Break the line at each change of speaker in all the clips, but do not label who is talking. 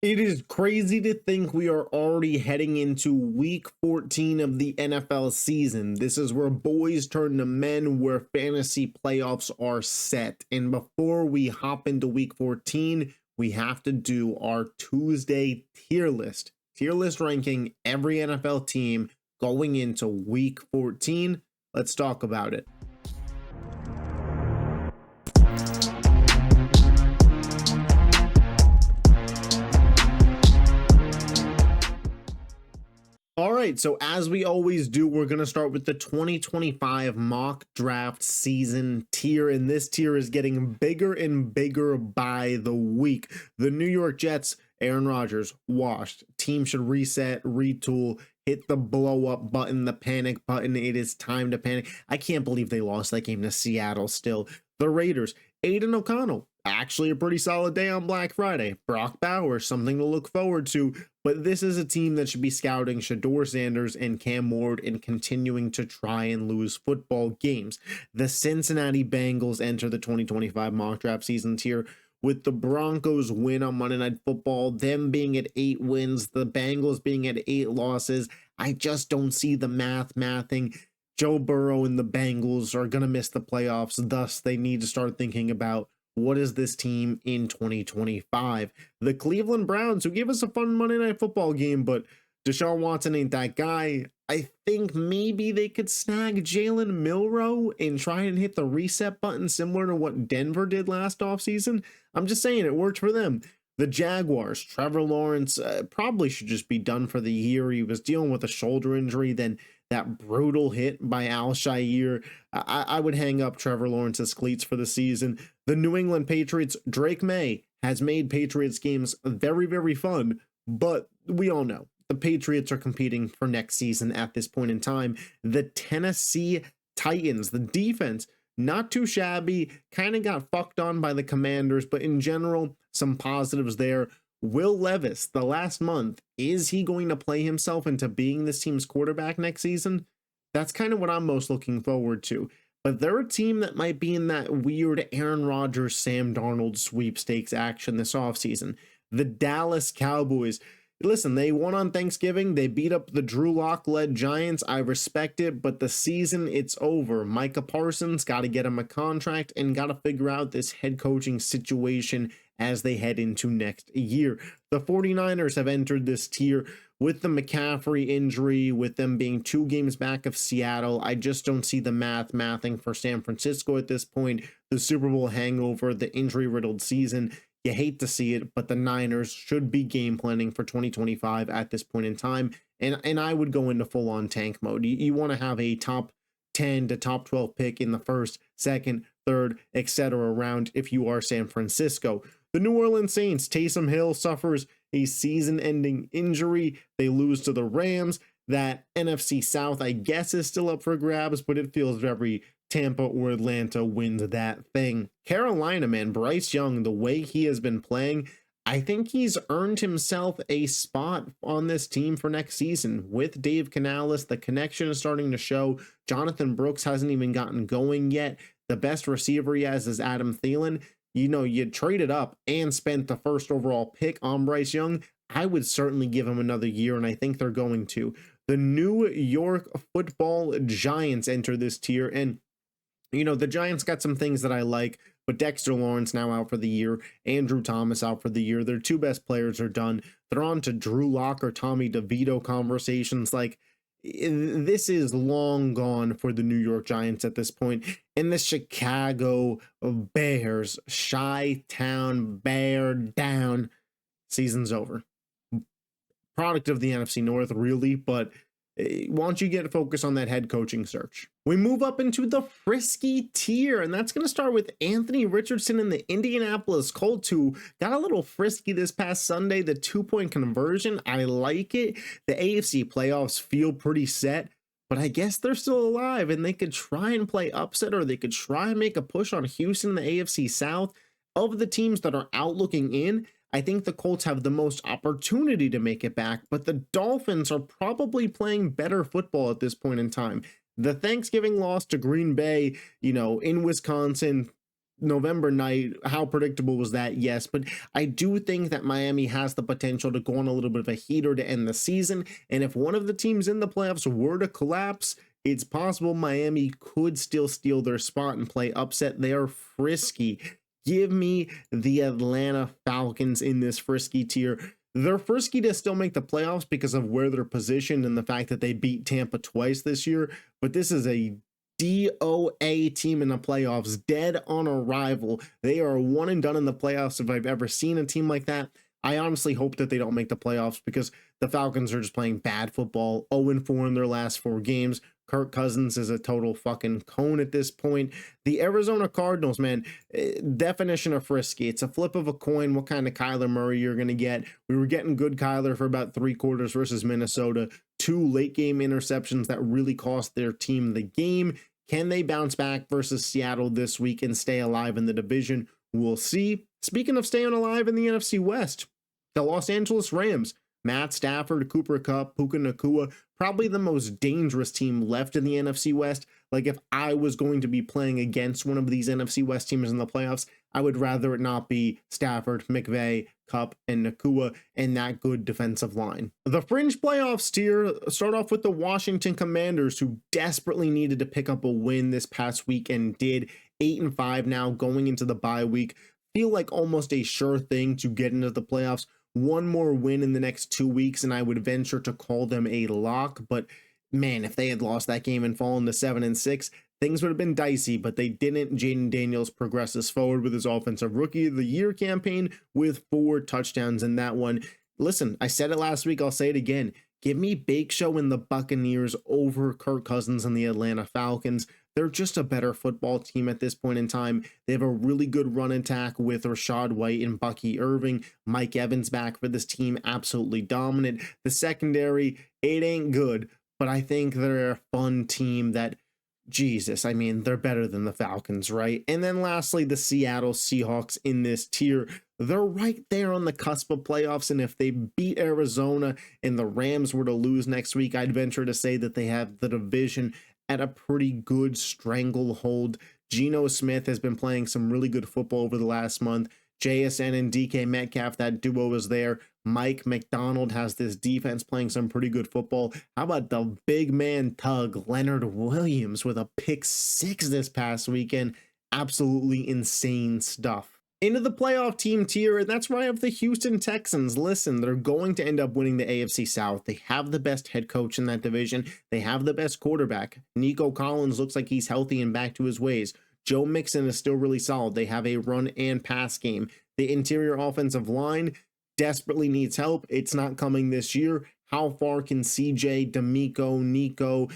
It is crazy to think we are already heading into week 14 of the NFL season. This is where boys turn to men, where fantasy playoffs are set. And before we hop into week 14, we have to do our Tuesday tier list. Tier list ranking every NFL team going into week 14. Let's talk about it. All right, so as we always do, we're going to start with the 2025 mock draft season tier, and this tier is getting bigger and bigger by the week. The New York Jets, Aaron Rodgers, washed. Team should reset, retool, hit the blow up button, the panic button. It is time to panic. I can't believe they lost that game to Seattle still. The Raiders, Aiden O'Connell, actually a pretty solid day on Black Friday. Brock Bowers, something to look forward to. But this is a team that should be scouting Shedeur Sanders and Cam Ward and continuing to try and lose football games. The Cincinnati Bengals enter the 2025 mock draft season tier with the Broncos win on Monday Night Football, them being at 8 wins, the Bengals being at 8 losses. I just don't see the mathing. Joe Burrow and the Bengals are going to miss the playoffs. Thus, they need to start thinking about what is this team in 2025? The Cleveland Browns, who gave us a fun Monday Night Football game, but Deshaun Watson ain't that guy. I think maybe they could snag Jalen Milroe and try and hit the reset button similar to what Denver did last offseason. I'm just saying it worked for them. The Jaguars, Trevor Lawrence probably should just be done for the year. He was dealing with a shoulder injury, then that brutal hit by Al-Shaair. I would hang up Trevor Lawrence's cleats for the season. The New England Patriots, Drake May has made Patriots games very, very fun, but we all know the Patriots are competing for next season at this point in time. The Tennessee Titans, the defense, not too shabby, kind of got fucked on by the Commanders, but in general, some positives there. Will Levis, the last month, is he going to play himself into being this team's quarterback next season? That's kind of what I'm most looking forward to. But they're a team that might be in that weird Aaron Rodgers, Sam Darnold sweepstakes action this offseason. The Dallas Cowboys. Listen, they won on Thanksgiving. They beat up the Drew Lock-led Giants. I respect it, but the season, it's over. Micah Parsons, got to get him a contract and got to figure out this head coaching situation as they head into next year. The 49ers have entered this tier with the McCaffrey injury, with them being 2 games back of Seattle. I just don't see the mathing for San Francisco at this point. The Super Bowl hangover, the injury-riddled season. You hate to see it, but the Niners should be game planning for 2025 at this point in time. And I would go into full-on tank mode. You want to have a top 10 to top 12 pick in the first, second, third, etc. round if you are San Francisco. The New Orleans Saints, Taysom Hill suffers a season-ending injury. They lose to the Rams. That NFC South, I guess, is still up for grabs, but it feels very Tampa or Atlanta wins that thing. Carolina, man, Bryce Young, the way he has been playing, I think he's earned himself a spot on this team for next season. With Dave Canales, the connection is starting to show. Jonathan Brooks hasn't even gotten going yet. The best receiver he has is Adam Thielen. You know, you traded up and spent the first overall pick on Bryce Young. I would certainly give him another year, and I think they're going to. The New York Football Giants enter this tier, and you know, the Giants got some things that I like, but Dexter Lawrence now out for the year, Andrew Thomas out for the year. Their 2 best players are done. They're on to Drew Lock or Tommy DeVito conversations. Like, this is long gone for the New York Giants at this point. And the Chicago Bears, Chi-Town, Bear down, season's over. Product of the NFC North, really, but why don't you get focused on that head coaching search? We move up into the Frisky tier, and that's going to start with Anthony Richardson and the Indianapolis Colts, who got a little frisky this past Sunday. The 2-point conversion, I like it. The AFC playoffs feel pretty set, but I guess they're still alive, and they could try and play upset, or they could try and make a push on Houston in the AFC South. Of the teams that are out looking in, I think the Colts have the most opportunity to make it back, but the Dolphins are probably playing better football at this point in time. The Thanksgiving loss to Green Bay, you know, in Wisconsin, November night, how predictable was that? Yes, but I do think that Miami has the potential to go on a little bit of a heater to end the season. And if one of the teams in the playoffs were to collapse, it's possible Miami could still steal their spot and play upset. They are frisky. Give me the Atlanta Falcons in this frisky tier. They're frisky to still make the playoffs because of where they're positioned and the fact that they beat Tampa twice this year. But this is a DOA team in the playoffs, dead on arrival. They are one and done in the playoffs if I've ever seen a team like that. I honestly hope that they don't make the playoffs because the Falcons are just playing bad football, 0-4 in their last 4 games. Kirk Cousins is a total fucking cone at this point. The Arizona Cardinals, man, definition of frisky. It's a flip of a coin what kind of Kyler Murray you're going to get. We were getting good Kyler for about 3 quarters versus Minnesota. 2 late game interceptions that really cost their team the game. Can they bounce back versus Seattle this week and stay alive in the division? We'll see. Speaking of staying alive in the NFC West, the Los Angeles Rams, Matt Stafford, Cooper Kupp, Puka Nacua, probably the most dangerous team left in the NFC West. Like if I was going to be playing against one of these NFC West teams in the playoffs, I would rather it not be Stafford, McVay, Kupp, and Nacua and that good defensive line. The fringe playoffs tier start off with the Washington Commanders, who desperately needed to pick up a win this past week and did. 8-5 now going into the bye week. Feel like almost a sure thing to get into the playoffs. One more win in the next 2 weeks, and I would venture to call them a lock. But man, if they had lost that game and fallen to 7-6, things would have been dicey, but they didn't. Jaden Daniels progresses forward with his Offensive Rookie of the Year campaign with 4 touchdowns in that one. Listen, I said it last week, I'll say it again. Give me Bake Show and the Buccaneers over Kirk Cousins and the Atlanta Falcons. They're just a better football team at this point in time. They have a really good run attack with Rashad White and Bucky Irving. Mike Evans back for this team, absolutely dominant. The secondary, it ain't good, but I think they're a fun team that, Jesus, I mean, they're better than the Falcons, right? And then lastly, the Seattle Seahawks in this tier. They're right there on the cusp of playoffs, and if they beat Arizona and the Rams were to lose next week, I'd venture to say that they have the division at a pretty good stranglehold. Geno Smith has been playing some really good football over the last month. JSN and DK Metcalf, that duo is there. Mike McDonald has this defense playing some pretty good football. How about the big man tug, Leonard Williams, with a pick 6 this past weekend? Absolutely insane stuff. Into the playoff team tier, and that's where I have the Houston Texans. Listen, they're going to end up winning the AFC South. They have the best head coach in that division. They have the best quarterback. Nico Collins looks like he's healthy and back to his ways. Joe Mixon is still really solid. They have a run and pass game. The interior offensive line desperately needs help. It's not coming this year. How far can CJ, D'Amico, Nico,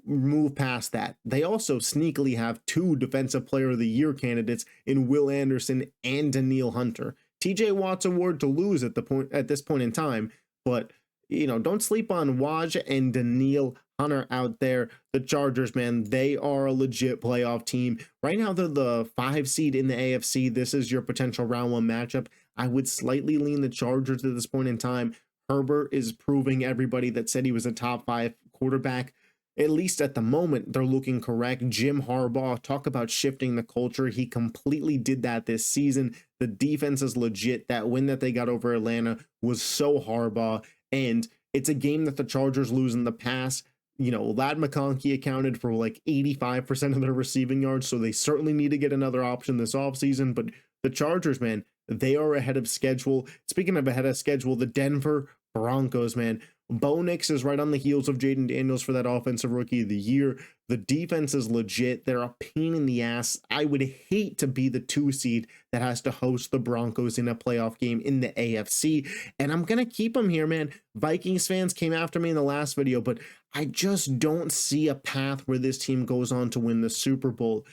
move past that? They also sneakily have 2 Defensive Player of the Year candidates in Will Anderson and Danielle Hunter. TJ Watt's award to lose at this point in time, but don't sleep on Waj and Danielle Hunter out there. The Chargers, man, they are a legit playoff team. Right now, they're the 5 seed in the AFC. This is your potential round 1 matchup. I would slightly lean the Chargers at this point in time. Herbert is proving everybody that said he was a top 5 quarterback. At least at the moment, they're looking correct. Jim Harbaugh, talk about shifting the culture. He completely did that this season. The defense is legit. That win that they got over Atlanta was so Harbaugh. And it's a game that the Chargers lose in the past. Ladd McConkey accounted for like 85% of their receiving yards, so they certainly need to get another option this offseason. But the Chargers, man, they are ahead of schedule. Speaking of ahead of schedule, the Denver Broncos, man, Bo Nix is right on the heels of Jaden Daniels for that Offensive Rookie of the Year. The defense is legit. They're a pain in the ass. I would hate to be the 2 seed that has to host the Broncos in a playoff game in the AFC. And I'm going to keep them here, man. Vikings fans came after me in the last video, but I just don't see a path where this team goes on to win the Super Bowl.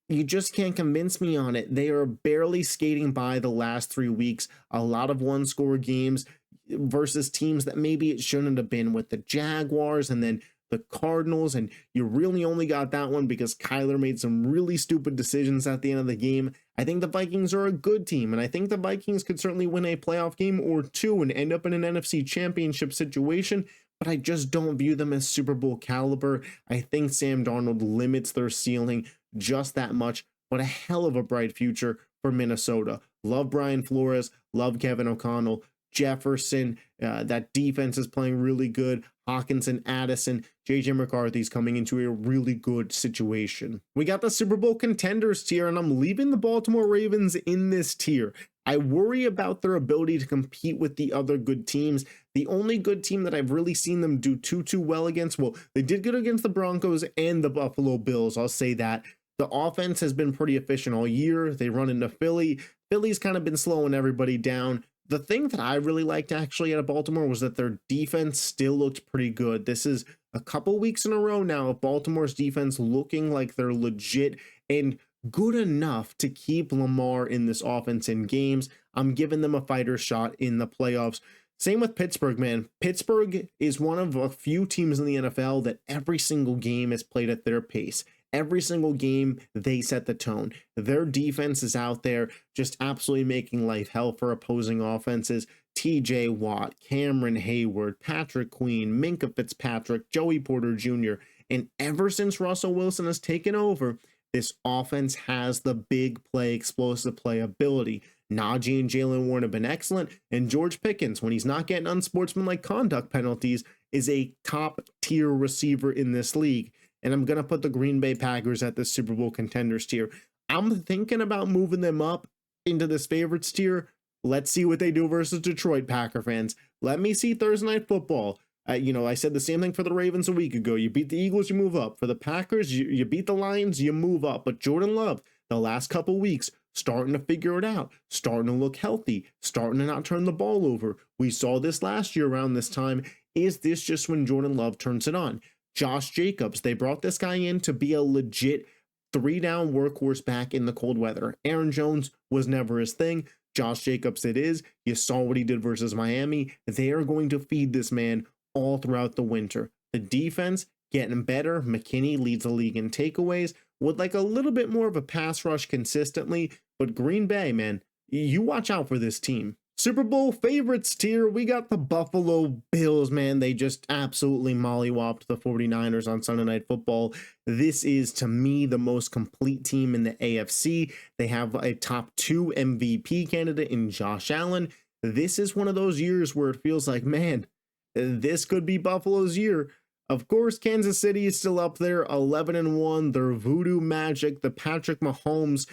You just can't convince me on it. They are barely skating by the last 3 weeks. A lot of 1-score games versus teams that maybe it shouldn't have been, with the Jaguars and then the Cardinals, and you really only got that one because Kyler made some really stupid decisions at the end of the game. I think the Vikings are a good team, and I think the Vikings could certainly win a playoff game or 2 and end up in an NFC Championship situation, but I just don't view them as Super Bowl caliber. I think Sam Darnold limits their ceiling just that much. but a hell of a bright future for Minnesota. Love Brian Flores, love Kevin O'Connell, Jefferson. That defense is playing really good. Hawkinson, Addison, JJ McCarthy's coming into a really good situation. We got the Super Bowl contenders tier, and I'm leaving the Baltimore Ravens in this tier. I worry about their ability to compete with the other good teams. The only good team that I've really seen them do too well against, well, they did good against the Broncos and the Buffalo Bills, I'll say that. The offense has been pretty efficient all year. They run into Philly. Philly's kind of been slowing everybody down. The thing that I really liked actually out of Baltimore was that their defense still looked pretty good. This is a couple weeks in a row now of Baltimore's defense looking like they're legit and good enough to keep Lamar in this offense in games. I'm giving them a fighter's shot in the playoffs. Same with Pittsburgh, man. Pittsburgh is one of a few teams in the NFL that every single game is played at their pace. Every single game, they set the tone. Their defense is out there just absolutely making life hell for opposing offenses. TJ Watt, Cameron Hayward, Patrick Queen, Minkah Fitzpatrick, Joey Porter Jr. And ever since Russell Wilson has taken over, this offense has the big play, explosive play ability. Najee and Jalen Warren have been excellent, and George Pickens, when he's not getting unsportsmanlike conduct penalties, is a top-tier receiver in this league. And I'm going to put the Green Bay Packers at the Super Bowl contenders tier. I'm thinking about moving them up into this favorites tier. Let's see what they do versus Detroit, Packer fans. Let me see Thursday Night Football. I said the same thing for the Ravens a week ago. You beat the Eagles, you move up. For the Packers, you beat the Lions, you move up. But Jordan Love, the last couple weeks, starting to figure it out, starting to look healthy, starting to not turn the ball over. We saw this last year around this time. Is this just when Jordan Love turns it on? Josh Jacobs, they brought this guy in to be a legit 3-down workhorse back in the cold weather. Aaron Jones was never his thing. Josh Jacobs it is. You saw what he did versus Miami. They are going to feed this man all throughout the winter. The defense getting better. McKinney leads the league in takeaways. Would like a little bit more of a pass rush consistently. But Green Bay, man, you watch out for this team. Super Bowl favorites tier, we got the Buffalo Bills, man. They just absolutely mollywopped the 49ers on Sunday Night Football. This is, to me, the most complete team in the AFC. They have a top 2 MVP candidate in Josh Allen. This is one of those years where it feels like, man, this could be Buffalo's year. Of course, Kansas City is still up there, 11-1. Their voodoo magic, the Patrick Mahomes,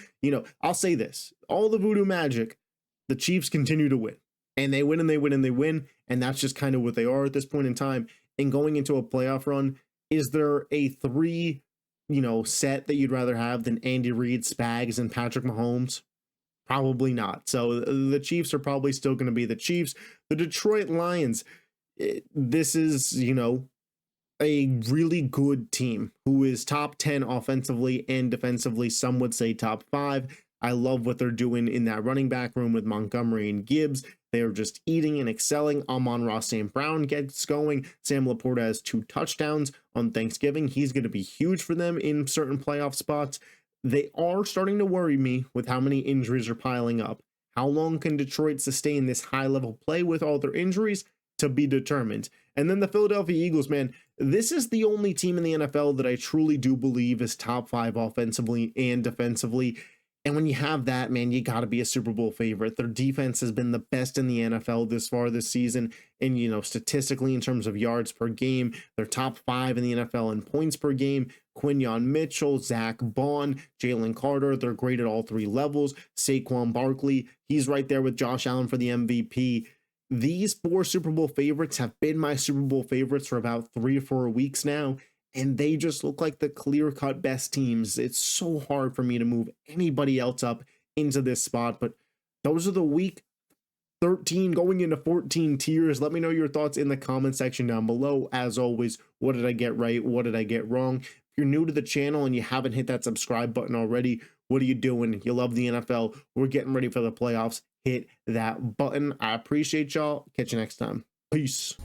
I'll say this, all the voodoo magic, the Chiefs continue to win, and they win and they win and they win. And that's just kind of what they are at this point in time. And going into a playoff run, is there a 3, set that you'd rather have than Andy Reid, Spags, and Patrick Mahomes? Probably not. So the Chiefs are probably still going to be the Chiefs. The Detroit Lions, this is, a really good team who is top 10 offensively and defensively. Some would say top 5. I love what they're doing in that running back room with Montgomery and Gibbs. They are just eating and excelling. Amon-Ra St. Brown gets going. Sam Laporta has 2 touchdowns on Thanksgiving. He's going to be huge for them in certain playoff spots. They are starting to worry me with how many injuries are piling up. How long can Detroit sustain this high-level play with all their injuries? To be determined. And then the Philadelphia Eagles, man, this is the only team in the NFL that I truly do believe is top 5 offensively and defensively. And when you have that, man, you got to be a Super Bowl favorite. Their defense has been the best in the NFL this far this season. And, statistically, in terms of yards per game, they're top 5 in the NFL in points per game. Quinyon Mitchell, Zach Bond, Jalen Carter, they're great at all 3 levels. Saquon Barkley, he's right there with Josh Allen for the MVP. These 4 Super Bowl favorites have been my Super Bowl favorites for about 3 or 4 weeks now. And they just look like the clear-cut best teams. It's so hard for me to move anybody else up into this spot. But those are the week 13 going into 14 tiers. Let me know your thoughts in the comment section down below. As always, what did I get right? What did I get wrong? If you're new to the channel and you haven't hit that subscribe button already, what are you doing? You love the NFL. We're getting ready for the playoffs. Hit that button. I appreciate y'all. Catch you next time. Peace.